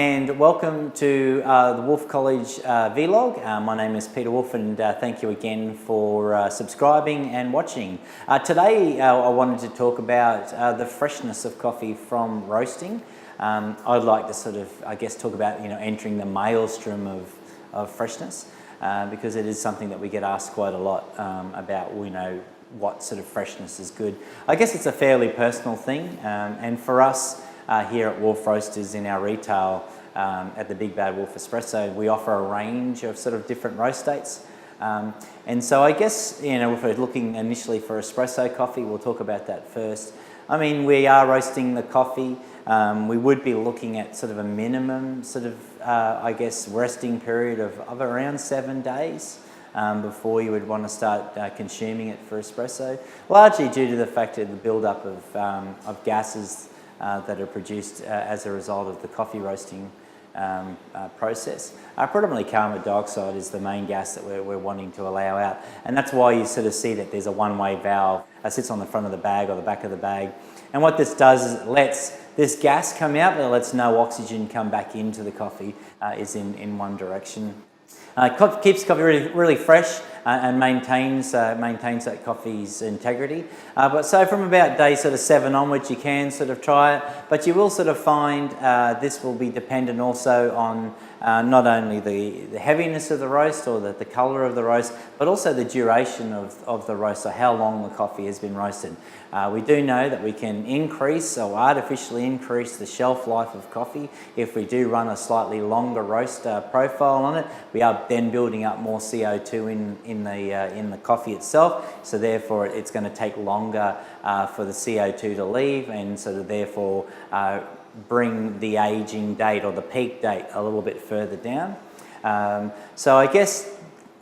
and welcome to the Wolff College vlog. My name is Peter Wolff, and thank you again for subscribing and watching. Today I wanted to talk about the freshness of coffee from roasting. I'd like to sort of, talk about entering the maelstrom of freshness because it is something that we get asked quite a lot about. What sort of freshness is good. I guess it's a fairly personal thing, and for us here at Wolff Roasters in our retail at the Big Bad Wolff Espresso, we offer a range of sort of different roast dates. And so I guess, if we're looking initially for espresso coffee, we'll talk about that first. I mean, we are roasting the coffee. We would be looking at sort of a minimum sort of, resting period of around 7 days. Before you would want to start consuming it for espresso, largely due to the fact of the build-up of gases that are produced as a result of the coffee roasting process. Predominantly carbon dioxide is the main gas that we're wanting to allow out, and that's why you sort of see that there's a one-way valve that sits on the front of the bag or the back of the bag. And what this does is it lets this gas come out, but it lets no oxygen come back into the coffee, is in one direction. Keeps coffee really fresh and maintains that coffee's integrity. But so from about day sort of 7 onwards, you can sort of try it, but you will sort of find this will be dependent also on not only the heaviness of the roast or the colour of the roast, but also the duration of the roast, so how long the coffee has been roasted. We do know that we can increase or artificially increase the shelf life of coffee if we do run a slightly longer roast profile on it. We are then building up more CO2 in the coffee itself, so therefore it's going to take longer for the CO2 to leave, and so therefore bring the aging date or the peak date a little bit further down. So I guess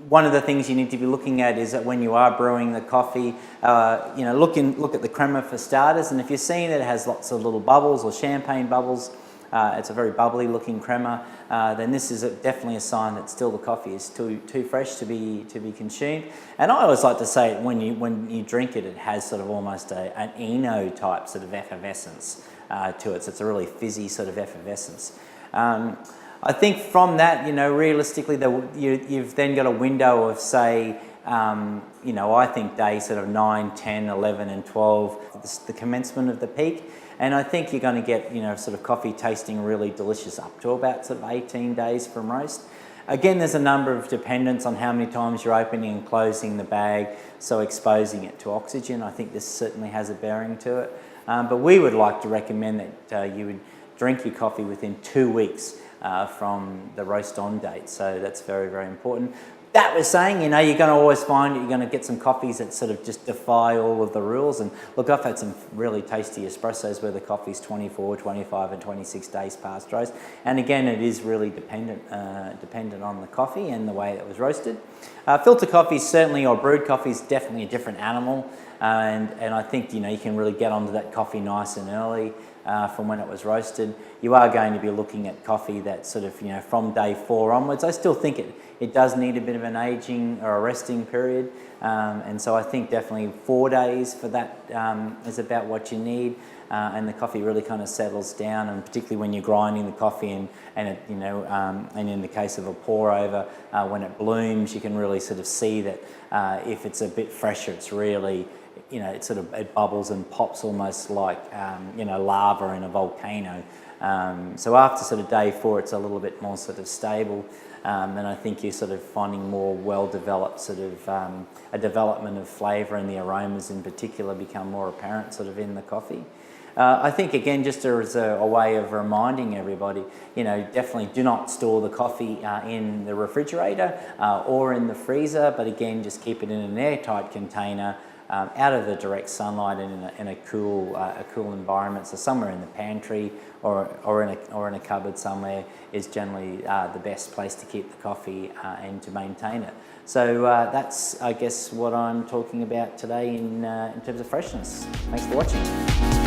one of the things you need to be looking at is that when you are brewing the coffee, look at the crema for starters, and if you're seeing that it has lots of little bubbles or champagne bubbles, it's a very bubbly looking crema, then this is definitely a sign that still the coffee is too fresh to be consumed. And I always like to say when you drink it, it has sort of almost an Eno type sort of effervescence to it, so it's a really fizzy sort of effervescence. I think from that, realistically, you've then got a window of, say, I think day sort of 9, 10, 11 and 12, the commencement of the peak. And I think you're going to get, sort of coffee tasting really delicious up to about sort of 18 days from roast. Again, there's a number of dependence on how many times you're opening and closing the bag, so exposing it to oxygen. I think this certainly has a bearing to it. But we would like to recommend that you would drink your coffee within 2 weeks from the roast on date. So that's very, very important. That was saying, you're going to always find you're going to get some coffees that sort of just defy all of the rules. And look, I've had some really tasty espressos where the coffee's 24, 25 and 26 days past roast. And again, it is really dependent on the coffee and the way it was roasted. Filter coffee certainly, or brewed coffee, is definitely a different animal. And I think, you can really get onto that coffee nice and early from when it was roasted. You are going to be looking at coffee that sort of, from day 4 onwards. I still think it does need a bit of an aging or a resting period. And so I think definitely 4 days for that is about what you need. And the coffee really kind of settles down, and particularly when you're grinding the coffee and it, and in the case of a pour over, when it blooms, you can really sort of see that if it's a bit fresher, it's really, it bubbles and pops almost like, lava in a volcano. So after sort of day 4, it's a little bit more sort of stable, and I think you're sort of finding more well-developed sort of a development of flavour, and the aromas in particular become more apparent sort of in the coffee. I think, again, just as a way of reminding everybody, definitely do not store the coffee in the refrigerator or in the freezer, but again, just keep it in an airtight container, out of the direct sunlight and in a cool environment. So somewhere in the pantry or in a cupboard somewhere is generally the best place to keep the coffee and to maintain it. So that's, I guess, what I'm talking about today in terms of freshness. Thanks for watching.